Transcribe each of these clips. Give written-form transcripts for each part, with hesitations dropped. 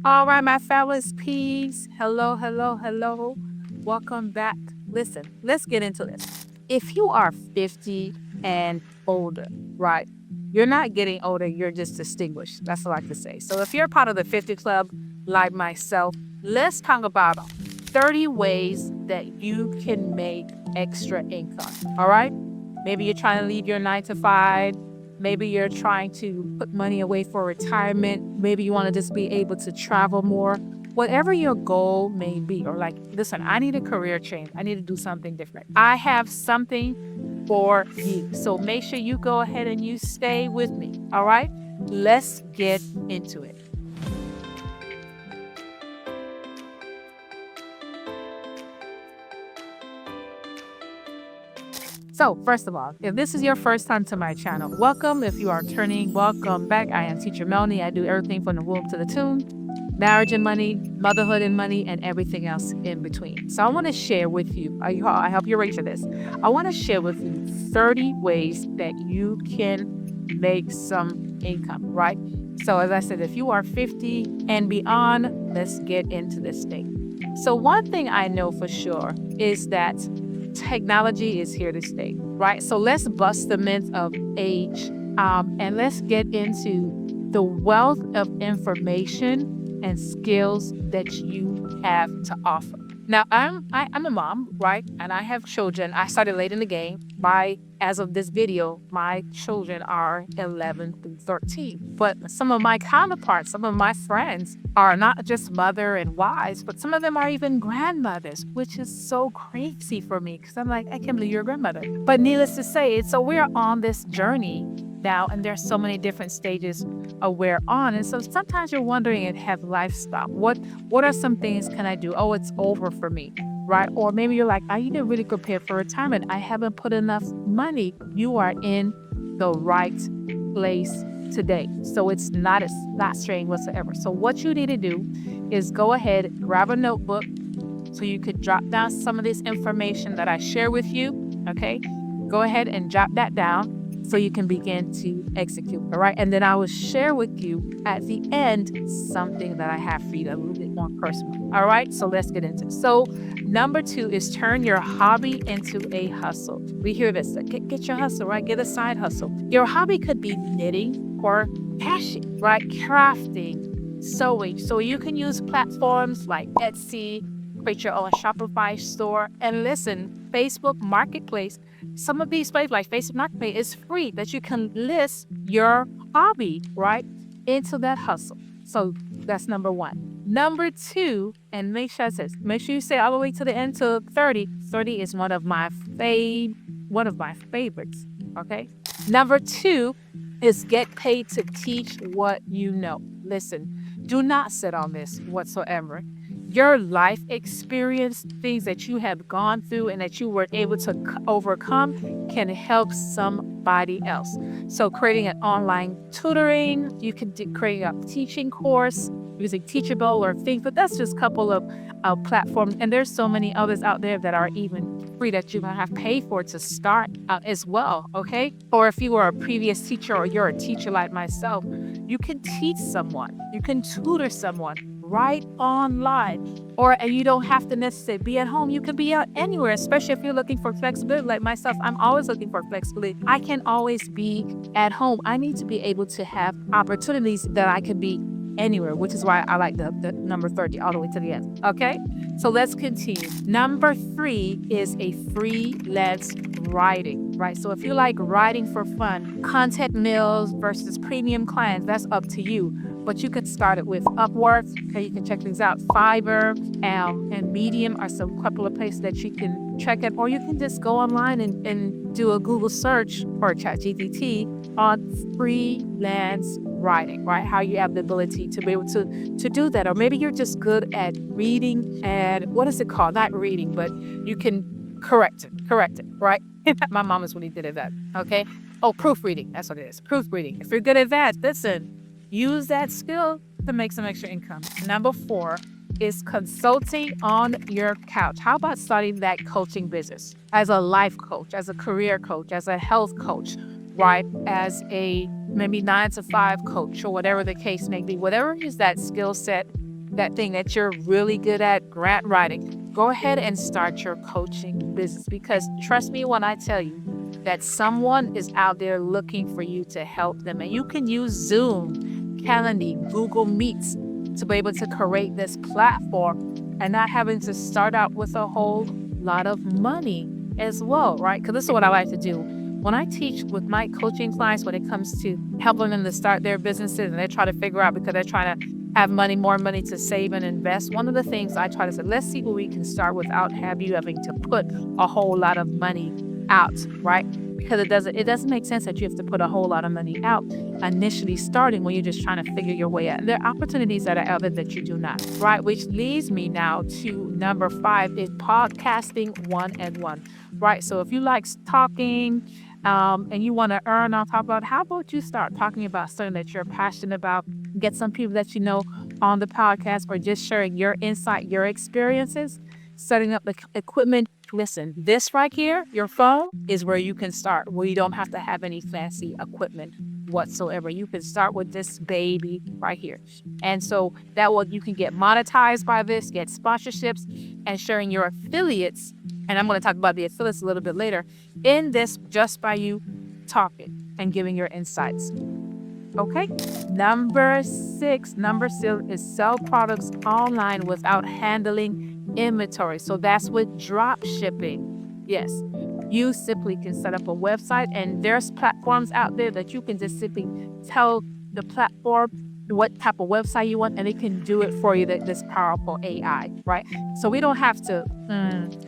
All right, my fellas, peace. Hello, hello, hello. Welcome back. Listen, let's get into this. If you are 50 and older, right? You're not getting older, you're just distinguished. That's what I like to say. So if you're part of the 50 club, like myself, let's talk about 30 ways that you can make extra income. All right? Maybe you're trying to leave your 9 to 5. Maybe you're trying to put money away for retirement. Maybe you want to just be able to travel more. Whatever your goal may be, or like, listen, I need a career change. I need to do something different. I have something for you. So make sure you go ahead and you stay with me. All right? Let's get into it. So, first of all, if this is your first time to my channel, welcome. If you are turning, welcome back. I am Teacher Melanie. I do everything from the womb to the tomb, marriage and money, motherhood and money, and everything else in between. So, I want to share with you, I hope you're ready for this. I want to share with you 30 ways that you can make some income, right? So, as I said, if you are 50 and beyond, let's get into this thing. So, one thing I know for sure is that technology is here to stay, right? So let's bust the myth of age, and let's get into the wealth of information and skills that you have to offer. Now, I'm a mom, right? And I have children. I started late in the game. As of this video, my children are 11 through 13. But some of my counterparts, some of my friends are not just mother and wives, but some of them are even grandmothers, which is so crazy for me because I'm like, I can't believe you're a grandmother. But needless to say, so we're on this journey now, and there's so many different stages we're on. And so sometimes you're wondering, and have life stopped? What are some things can I do? Oh, it's over for me, right? Or maybe you're like, I need to really prepare for retirement. I haven't put enough money. You are in the right place today. So it's not strain whatsoever. So what you need to do is go ahead, grab a notebook so you could jot down some of this information that I share with you. Okay. Go ahead and jot that down so you can begin to execute. All right. And then I will share with you at the end something that I have for you, a little bit more personal. All right. So let's get into it. So number 2 is turn your hobby into a hustle. We hear this. Get your hustle, right? Get a side hustle. Your hobby could be knitting or passion, right? Crafting, sewing. So you can use platforms like Etsy, create your own Shopify store, and listen, Facebook Marketplace. Some of these places like Facebook Marketplace is free that you can list your hobby, right, into that hustle. So that's number 1. Number 2, and make sure you say all the way to the end to 30. 30 is one of my favorites. Okay. Number 2 is get paid to teach what you know. Listen, do not sit on this whatsoever. Your life experience, things that you have gone through and that you were able to overcome, can help somebody else. So creating an online tutoring, you can create a teaching course using Teachable or things, but that's just a couple of platforms. And there's so many others out there that are even free that you're gonna have to pay for to start as well, okay? Or if you were a previous teacher or you're a teacher like myself, you can teach someone, you can tutor someone right online. And you don't have to necessarily be at home. You can be out anywhere, especially if you're looking for flexibility. Like myself, I'm always looking for flexibility. I can always be at home. I need to be able to have opportunities that I can be anywhere, which is why I like the number 30 all the way to the end. Okay, so let's continue. Number 3 is a freelance writing, right? So if you like writing for fun, content mills versus premium clients, that's up to you. But you can start it with Upwork. Okay, you can check things out. Fiverr and Medium are some couple of places that you can check it. Or you can just go online and do a Google search or ChatGPT on freelance writing, right? How you have the ability to be able to do that. Or maybe you're just good at reading and what is it called? Not reading, but you can correct it, right? My mom is really good at that. Okay. Oh, proofreading. That's what it is. Proofreading. If you're good at that, listen, use that skill to make some extra income. Number 4 is consulting on your couch. How about starting that coaching business as a life coach, as a career coach, as a health coach, right? As a maybe 9 to 5 coach or whatever the case may be, whatever is that skill set, that thing that you're really good at, grant writing, go ahead and start your coaching business, because trust me when I tell you that someone is out there looking for you to help them. And you can use Zoom, Calendly, Google Meets to be able to create this platform and not having to start out with a whole lot of money as well, right? Because this is what I like to do. When I teach with my coaching clients, when it comes to helping them to start their businesses and they try to figure out, because they're trying to have money, more money to save and invest, one of the things I try to say, let's see what we can start without you having to put a whole lot of money out, right? Because it doesn't make sense that you have to put a whole lot of money out initially starting when you're just trying to figure your way out. There are opportunities that are out there that you do not, right? Which leads me now to number 5 is podcasting one-on-one, right? So if you like talking, and you want to earn on top of it, how about you start talking about something that you're passionate about? Get some people that you know on the podcast, or just sharing your insight, your experiences, setting up the equipment. Listen, this right here, your phone, is where you can start, where you don't have to have any fancy equipment whatsoever. You can start with this baby right here. And so that way you can get monetized by this, get sponsorships, and sharing your affiliates. And I'm going to talk about the affiliates a little bit later in this, just by you talking and giving your insights. Okay. Number 6 is sell products online without handling inventory. So that's with drop shipping. Yes. You simply can set up a website, and there's platforms out there that you can just simply tell the platform what type of website you want, and it can do it for you. This powerful AI, right? So we don't have to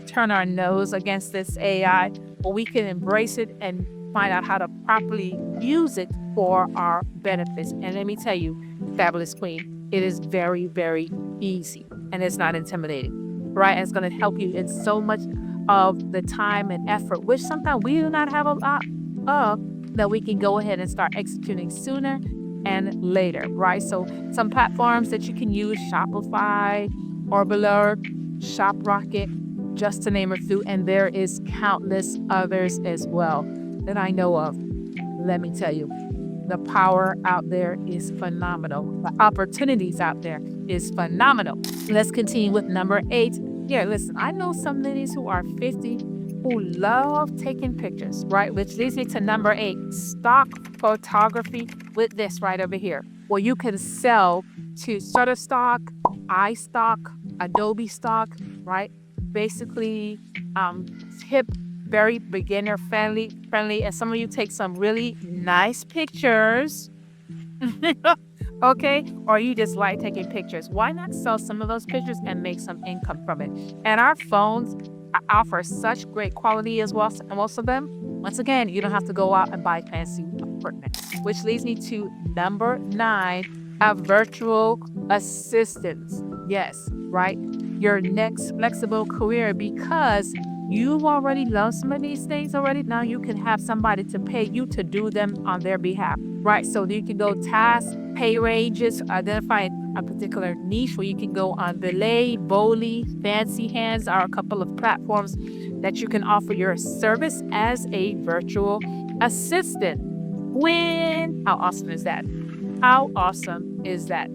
turn our nose against this AI, but we can embrace it and find out how to properly use it for our benefits. And let me tell you, Fabulous Queen, it is very, very easy, and it's not intimidating, right? And it's going to help you in so much of the time and effort, which sometimes we do not have a lot of, that we can go ahead and start executing sooner and later, right? So some platforms that you can use: Shopify, Orbiter, ShopRocket, just to name a few. And there is countless others as well that I know of. Let me tell you, the power out there is phenomenal. The opportunities out there is phenomenal. Let's continue with number 8. Here, listen, I know some ladies who are 50 who love taking pictures, right? Which leads me to number 8, stock photography, with this right over here, where you can sell to Shutterstock, iStock, Adobe Stock, right? Basically, hip, very beginner friendly, and some of you take some really nice pictures. Okay, or you just like taking pictures. Why not sell some of those pictures and make some income from it? And our phones offer such great quality as well. And most of them, once again, you don't have to go out and buy fancy equipment. Which leads me to number 9, a virtual assistant. Yes, right? Your next flexible career, because you already love some of these things already. Now you can have somebody to pay you to do them on their behalf, right? So you can go task, pay ranges, identify a particular niche where you can go on Belay, Bowly, Fancy Hands are a couple of platforms that you can offer your service as a virtual assistant. How awesome is that? How awesome is that?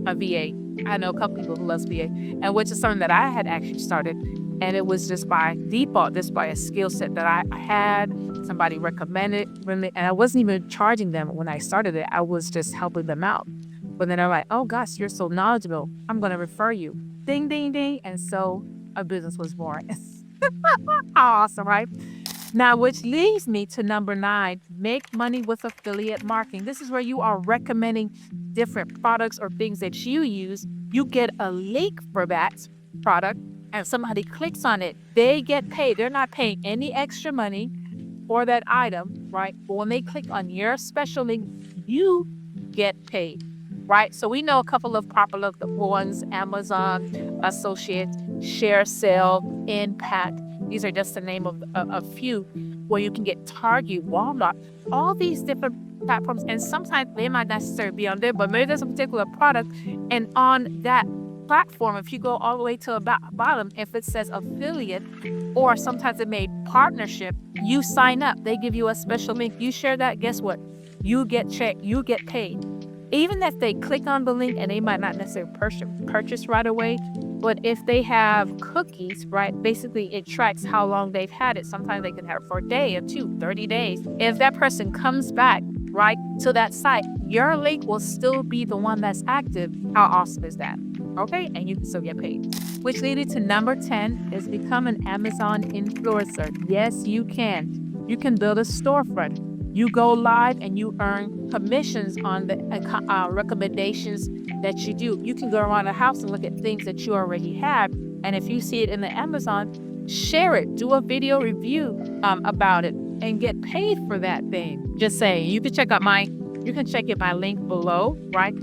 A VA. I know a couple people who loves VA, and which is something that I had actually started. And it was just by default, just by a skill set that I had. Somebody recommended, and I wasn't even charging them when I started it. I was just helping them out. But then they're like, oh gosh, you're so knowledgeable, I'm going to refer you. Ding, ding, ding. And so a business was born. Awesome, right? Now, which leads me to number 9, make money with affiliate marketing. This is where you are recommending different products or things that you use. You get a link for that product, and somebody clicks on it. They get paid. They're not paying any extra money for that item, right? But when they click on your special link, you get paid, right? So we know a couple of popular ones: Amazon, Associates, Share Sale, Impact. These are just the name of a few, where you can get Target, Walmart, all these different platforms. And sometimes they might not necessarily be on there, but maybe there's a particular product. And on that platform, if you go all the way to the bottom, if it says affiliate, or sometimes it made partnership, you sign up. They give you a special link. You share that. Guess what? you get checked, you get paid. Even if they click on the link and they might not necessarily purchase right away, but if they have cookies, right, basically it tracks how long they've had it. Sometimes they can have it for a day or two, 30 days. If that person comes back, right, to that site, your link will still be the one that's active. How awesome is that? Okay, and you can still get paid. Which leads me to number 10 is become an Amazon influencer. Yes, you can. You can build a storefront. You go live and you earn commissions on the recommendations that you do. You can go around the house and look at things that you already have. And if you see it in the Amazon, share it, do a video review about it and get paid for that thing. Just saying, you can check it my link below, right?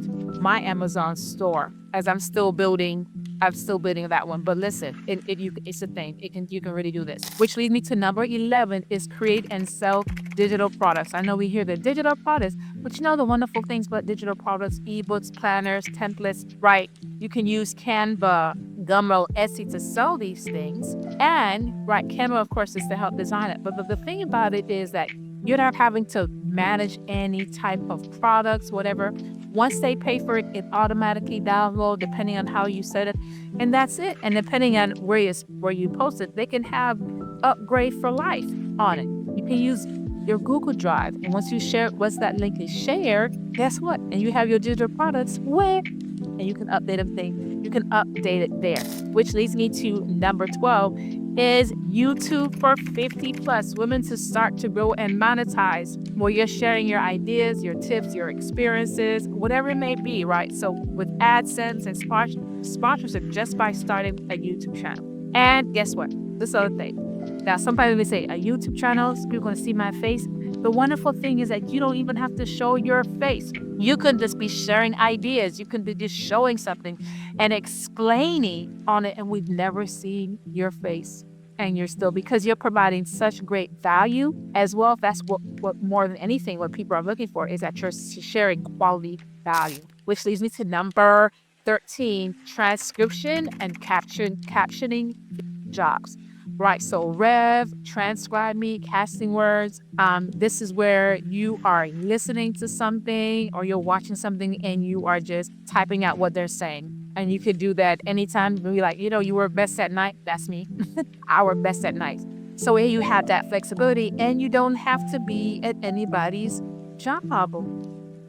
My Amazon store, as I'm still building that one. But listen, it's a thing. You can really do this. Which leads me to number 11 is create and sell digital products. I know we hear the digital products, but you know the wonderful things about digital products, ebooks, planners, templates, right? You can use Canva, Gumroad, Etsy to sell these things. And right, Canva, of course, is to help design it. But the thing about it is that you're not having to manage any type of products, whatever. Once they pay for it, it automatically downloads depending on how you set it. And that's it. And depending on where you post it, they can have upgrade for life on it. You can use your Google Drive. And once that link is shared, guess what? And you have your digital products where? And you can update everything. You can update it there. Which leads me to number 12 is YouTube for 50 plus women to start to grow and monetize, where you're sharing your ideas, your tips, your experiences, whatever it may be, right? So with AdSense and sponsorship just by starting a YouTube channel. And guess what? This other thing. Now, somebody may say, a YouTube channel, so people going to see my face. The wonderful thing is that you don't even have to show your face. You can just be sharing ideas. You can be just showing something and explaining on it, and we've never seen your face. And you're still, because you're providing such great value as well. That's what more than anything, what people are looking for is that you're sharing quality value. Which leads me to number 13, transcription and captioning jobs. Right, so transcribe me, casting words. This is where you are listening to something or you're watching something and you are just typing out what they're saying. And you could do that anytime. Be like, you were best at night. That's me. I work best at night. So here you have that flexibility and you don't have to be at anybody's job.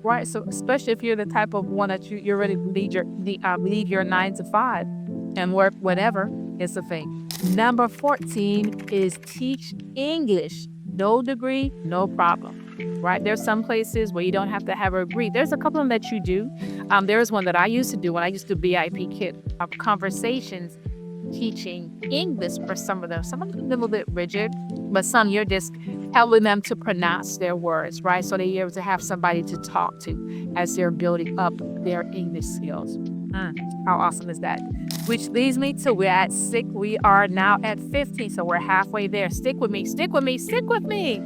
Right, so especially if you're the type of one that you're ready to leave your 9 to 5 and work whatever, it's a thing. Number 14 is teach English. No degree, no problem. Right? There's some places where you don't have to have a degree. There's a couple of them that you do. There's one that I used to do when I used to VIP kit of conversations, teaching English for some of them. Some of them are a little bit rigid, but some you're just helping them to pronounce their words, right? So they're able to have somebody to talk to as they're building up their English skills. How awesome is that? Which leads me to we are now at 15, so we're halfway there. Stick with me.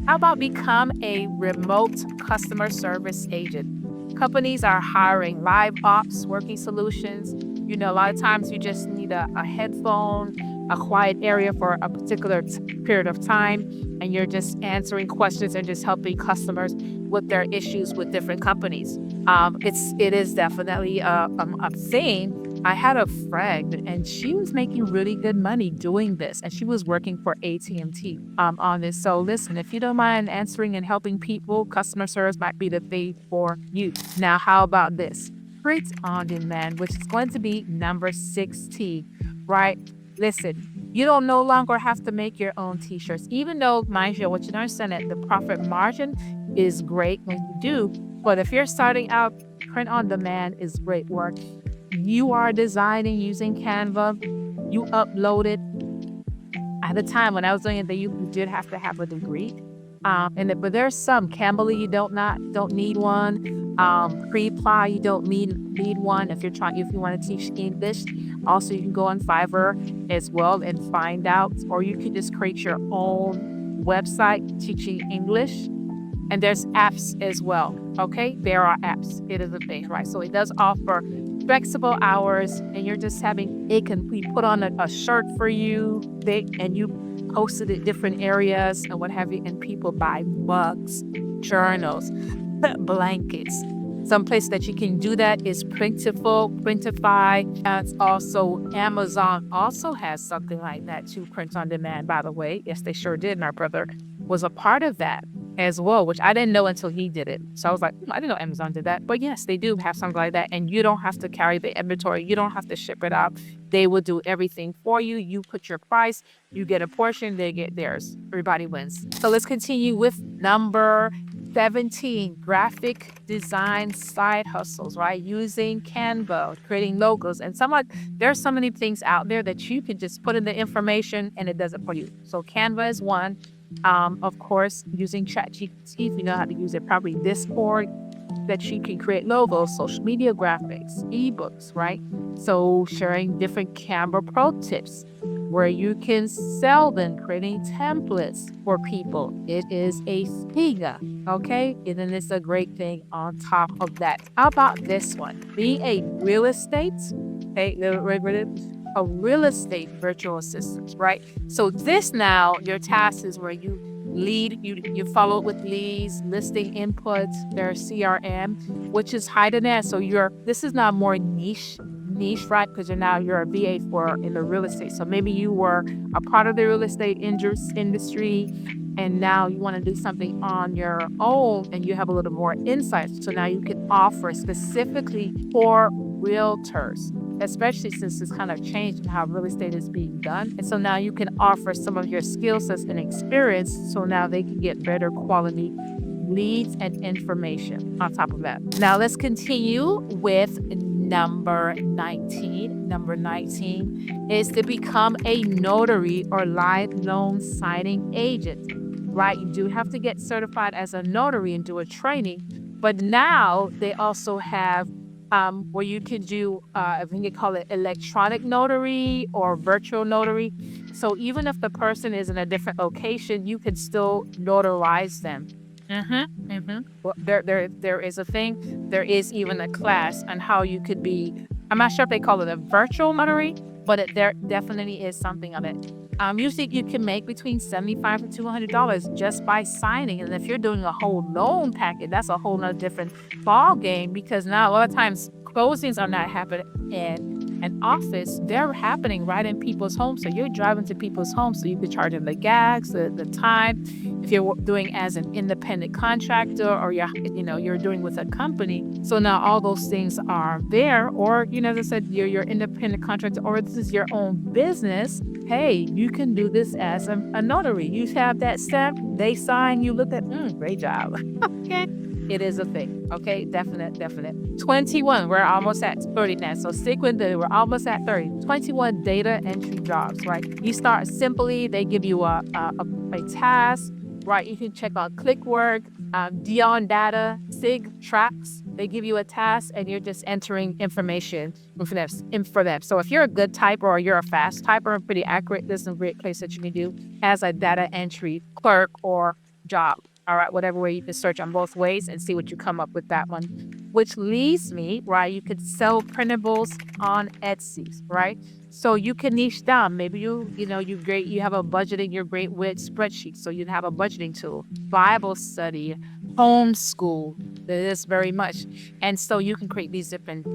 How about become a remote customer service agent? Companies are hiring live ops, working solutions. A lot of times you just need a headphone, a quiet area for a particular period of time, and you're just answering questions and just helping customers with their issues with different companies. It is definitely a thing. I had a friend, and she was making really good money doing this, and she was working for AT&T on this. So listen, if you don't mind answering and helping people, customer service might be the thing for you. Now, how about this? Print on demand, which is going to be number 16, right? Listen, you don't no longer have to make your own t-shirts, even though, mind you, what you understand that the profit margin is great when you do. But if you're starting out, print on demand is great work. You are designing using Canva, you upload it. At the time when I was doing it, you did have to have a degree. But there's some Cambly, you don't need one. Pre-apply, you don't need one if you want to teach English. Also, you can go on Fiverr as well and find out, or you can just create your own website teaching English. And there's apps as well. Okay, there are apps. It is a thing, right? So it does offer flexible hours, and you're just it can be put on a shirt for you, and you post it at different areas and what have you, and people buy mugs journals, blankets. Some place that you can do that is Printful, Printify. And also Amazon also has something like that too, print on demand, by the way. Yes, they sure did. And our brother was a part of that as well, which I didn't know until he did it. So I was like, I didn't know Amazon did that. But yes, they do have something like that. And you don't have to carry the inventory. You don't have to ship it out. They will do everything for you. You put your price, you get a portion, they get theirs. Everybody wins. So let's continue with number 17, graphic design side hustles, right? Using Canva, creating logos. And there's so many things out there that you can just put in the information and it does it for you. So Canva is one. Of course, using ChatGPT, if you know how to use it, probably Discord, that you can create logos, social media graphics, ebooks, right? So sharing different Canva pro tips where you can sell them, creating templates for people. It is a thing, okay? And then it's a great thing on top of that. How about this one? Being a real estate, okay, a real estate virtual assistant, right? So this now, your task is where you you follow it with leads, listing inputs, their CRM, which is high demand. So this is now more niche, right? Because you're a VA in the real estate. So maybe you were a part of the real estate industry, and now you want to do something on your own and you have a little more insight. So now you can offer specifically for realtors, especially since it's kind of changed how real estate is being done. And so now you can offer some of your skill sets and experience so now they can get better quality leads and information on top of that. Now let's continue with number 19. Number 19 is to become a notary or live loan signing agent, right? You do have to get certified as a notary and do a training, but now they also have where you can do, I think they call it electronic notary or virtual notary. So even if the person is in a different location, you can still notarize them. Well, there is a thing. There is even a class on how you could be. I'm not sure if they call it a virtual notary, but there definitely is something of it. Usually you can make between $75 to $200 just by signing. And if you're doing a whole loan packet, that's a whole nother different ball game, because now a lot of times closings are not happening in an office. They're happening right in people's homes. So you're driving to people's homes, so you could charge them the gas, the time. If you're doing as an independent contractor or you're doing with a company. So now all those things are there. Or, as I said, you're your independent contractor, or this is your own business. Hey, you can do this as a notary. You have that stamp, they sign, you look at, great job. Okay. It is a thing. Okay. Definite. 21. We're almost at 30 now. So stick with it. We're almost at 30. 21 data entry jobs, right? You start simply, they give you a task, right? You can check out ClickWork, Dion Data, Sig Tracks. They give you a task and you're just entering information for them. So if you're a good typer or you're a fast typer and pretty accurate, this is a great place that you can do as a data entry clerk or job. All right, whatever way you can search on both ways and see what you come up with that one. Which leads me, right? You could sell printables on Etsy, right? So you can niche down. Maybe you have a budgeting, you're great with spreadsheets. So you'd have a budgeting tool, Bible study, homeschool. This very much. And so you can create these different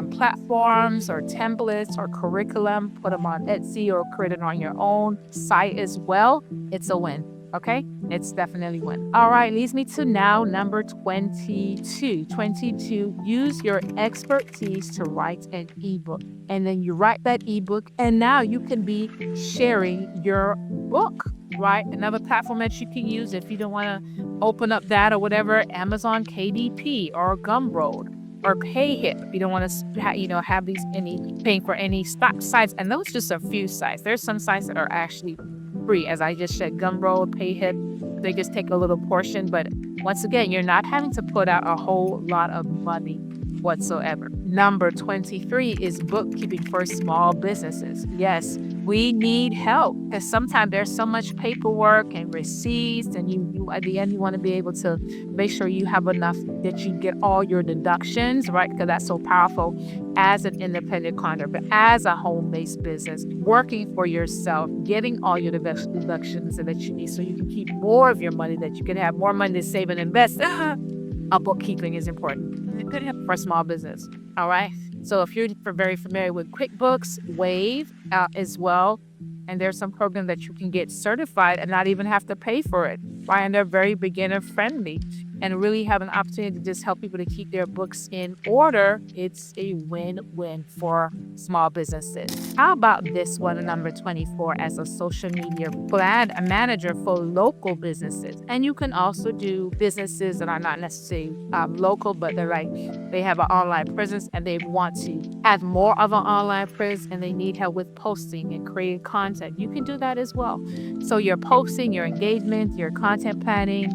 platforms or templates or curriculum, put them on Etsy or create it on your own site as well. It's a win. Okay, it's definitely win. All right, leads me to now number 22. 22, use your expertise to write an ebook. And then you write that ebook, and now you can be sharing your book, right? Another platform that you can use if you don't want to open up that or whatever, Amazon KDP or Gumroad or PayHip. If you don't want to, have paying for any stock sites, and those just a few sites. There's some sites that are actually free, as I just said, Gumroad, PayHip. They just take a little portion, but once again, you're not having to put out a whole lot of money whatsoever. Number 23 is bookkeeping for small businesses. Yes, we need help because sometimes there's so much paperwork and receipts, and you at the end you want to be able to make sure you have enough that you get all your deductions, right? Because that's so powerful as an independent contractor, but as a home-based business, working for yourself, getting all your deductions that you need so you can keep more of your money, that you can have more money to save and invest. Bookkeeping is important. Good help for a small business. All right. So if you're very familiar with QuickBooks, Wave as well, and there's some program that you can get certified and not even have to pay for it. Right. And they're very beginner friendly and really have an opportunity to just help people to keep their books in order. It's a win-win for small businesses. How about this one, number 24, as a social media brand manager for local businesses? And you can also do businesses that are not necessarily local, but they have an online presence and they want to have more of an online presence and they need help with posting and creating content. You can do that as well. So your posting, your engagement, your content planning,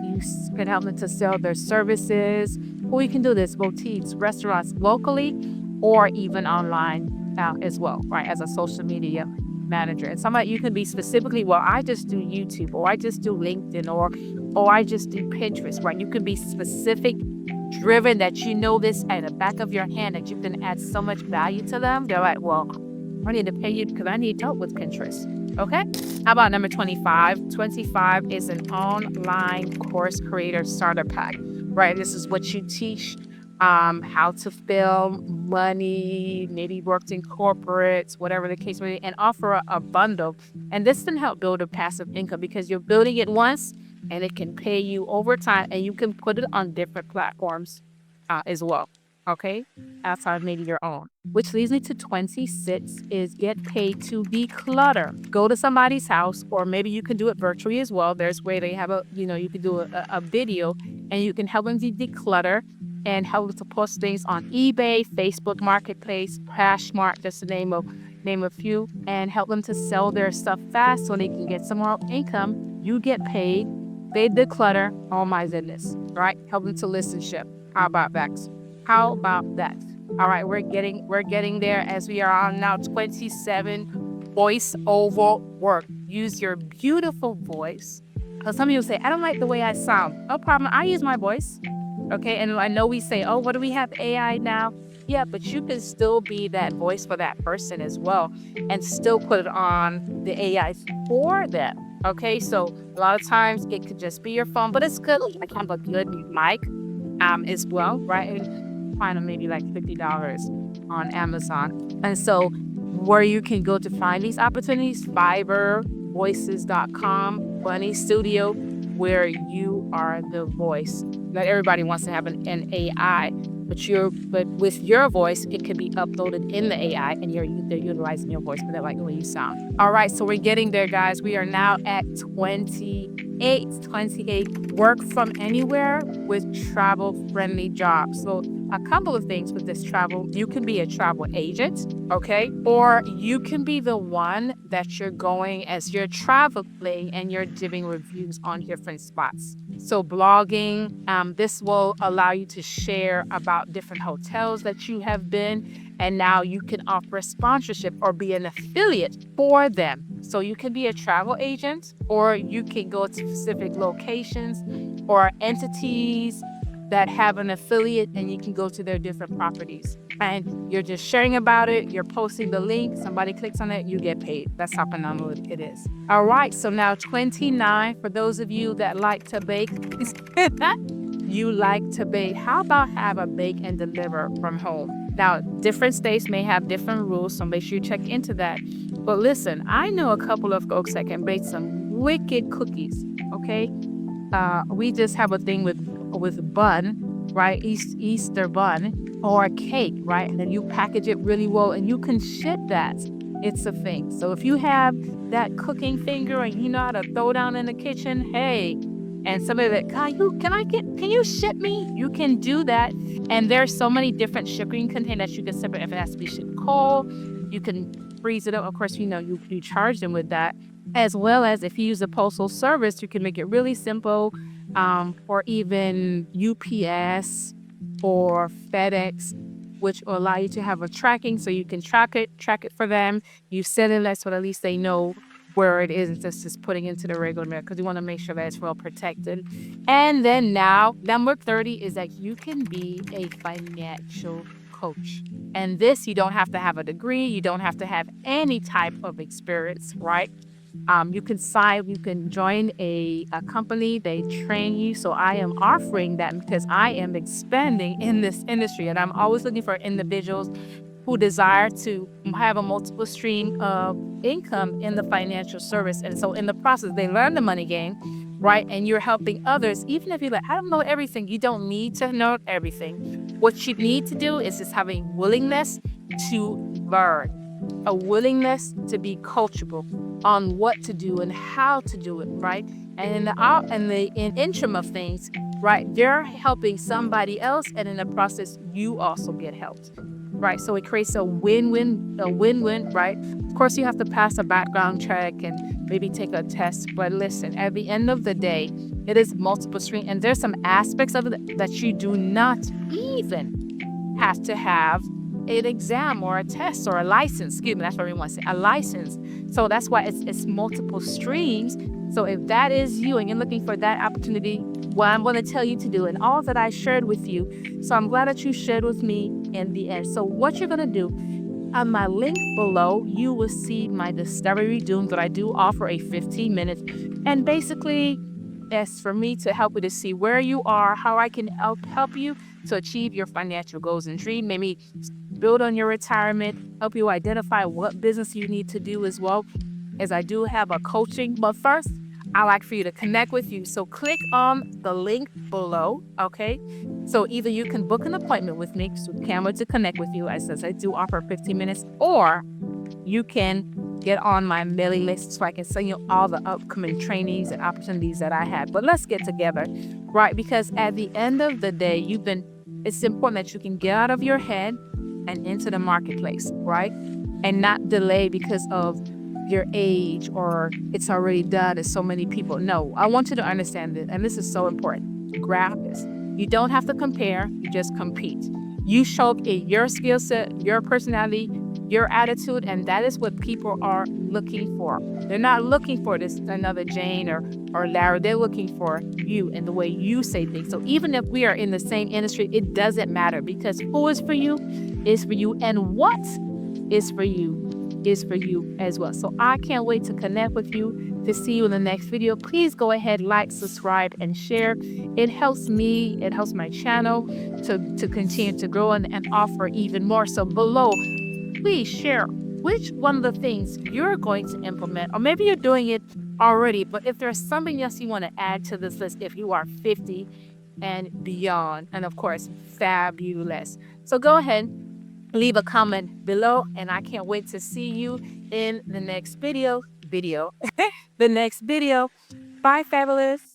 you can help them to sell their services. Or you can do this, boutiques, restaurants locally, or even online as well, right? As a social media manager. And somebody you can be specifically, well, I just do YouTube, or I just do LinkedIn, or I just do Pinterest, right? You can be specific, driven, that you know this at the back of your hand, that you can add so much value to them. They're like, well, I need to pay you because I need help with Pinterest. Okay. How about number 25? 25 is an online course creator starter pack, right? This is what you teach how to film, money, maybe worked in corporates, whatever the case may be, and offer a bundle. And this can help build a passive income because you're building it once and it can pay you over time, and you can put it on different platforms as well. Okay, outside maybe your own. Which leads me to 26 is get paid to declutter. Go to somebody's house, or maybe you can do it virtually as well. There's where they have you can do a video and you can help them to declutter and help them to post things on eBay, Facebook Marketplace, Poshmark, just to name a few, and help them to sell their stuff fast so they can get some more income. You get paid. They declutter. Oh my goodness, right? Help them to listen ship. How about that? How about that? All right, we're getting there as we are on now 27 voiceover work. Use your beautiful voice. Because some people say, I don't like the way I sound. No problem. I use my voice. Okay, and I know we say, oh, what do we have AI now? Yeah, but you can still be that voice for that person as well and still put it on the AI for them. Okay, so a lot of times it could just be your phone, but it's good. I have a good mic as well, right? And find them maybe like $50 on Amazon. And so where you can go to find these opportunities, Fiverr, voices.com, Bunny Studio, where you are the voice. Not everybody wants to have an AI, but with your voice, it can be uploaded in the AI, and they're utilizing your voice, but they like the way you sound. All right, so we're getting there, guys. We are now at 28. Work from anywhere with travel-friendly jobs. So a couple of things with this travel. You can be a travel agent, okay? Or you can be the one that you're going as you're traveling and you're giving reviews on different spots. So blogging, this will allow you to share about different hotels that you have been, and now you can offer a sponsorship or be an affiliate for them. So you can be a travel agent, or you can go to specific locations or entities that have an affiliate, and you can go to their different properties. And you're just sharing about it. You're posting the link. Somebody clicks on it, you get paid. That's how phenomenal it is. All right. So now 29, for those of you that like to bake, you like to bake. How about have a bake and deliver from home? Now, different states may have different rules, so make sure you check into that. But listen, I know a couple of folks that can bake some wicked cookies. Okay. We just have a thing with bun, right? Easter bun or cake, right? And then you package it really well and you can ship that. It's a thing. So if you have that cooking finger and you know how to throw down in the kitchen, hey, and somebody that, can you ship me? You can do that. And there's so many different shipping containers you can separate. If it has to be shipped cold, you can freeze it up. Of course, you charge them with that. As well as if you use a postal service, you can make it really simple, or even UPS or FedEx. which will allow you to have a tracking so you can track it for them. You set it so at least they know where it is instead of just putting into the regular mail, because you want to make sure that it's well protected. And then now, number 30 is that you can be a financial coach. And this, you don't have to have a degree, you don't have to have any type of experience, right? You can join a company, they train you. So I am offering that because I am expanding in this industry, and I'm always looking for individuals who desire to have a multiple stream of income in the financial service. And so in the process, they learn the money game, right? And you're helping others. Even if you're like, I don't know everything, you don't need to know everything. What you need to do is just have a willingness to learn, a willingness to be coachable on what to do and how to do it, right? And in interim of things, right, they're helping somebody else, and in the process, you also get helped, right? So it creates a win-win, right? Of course, you have to pass a background check and maybe take a test, but listen, at the end of the day, it is multiple stream, and there's some aspects of it that you do not even have to have an exam or a test or a license. Excuse me, that's what we want to say, a license. So that's why it's multiple streams. So if that is you and you're looking for that opportunity, what I'm going to tell you to do and all that I shared with you. So I'm glad that you shared with me in the end. So what you're going to do, on my link below, you will see my Discovery Doom that I do offer a 15 minutes. And basically, it's for me to help you to see where you are, how I can help you to achieve your financial goals and dream. Maybe build on your retirement, help you identify what business you need to do as well, as I do have a coaching. But first, I like for you to connect with you. So click on the link below, okay? So either you can book an appointment with me, so Camera to connect with you, as I do offer 15 minutes, or you can get on my mailing list so I can send you all the upcoming trainings and opportunities that I have. But let's get together, right? Because at the end of the day, it's important that you can get out of your head and into the marketplace, right? And not delay because of your age or it's already done as so many people. No, I want you to understand this, and this is so important. Grab this. You don't have to compare, you just compete. You show up in your skill set, your personality, your attitude, and that is what people are looking for. They're not looking for this another Jane or Larry. They're looking for you and the way you say things. So even if we are in the same industry, it doesn't matter, because who is for you is for you, and what is for you is for you as well. So I can't wait to connect with you, to see you in the next video. Please go ahead, like, subscribe, and share. It helps me, it helps my channel to continue to grow and offer even more. So below, please share which one of the things you're going to implement, or maybe you're doing it already, but if there's something else you want to add to this list, if you are 50 and beyond, and of course, fabulous. So go ahead, leave a comment below, and I can't wait to see you in the next video. The next video. Bye, fabulous.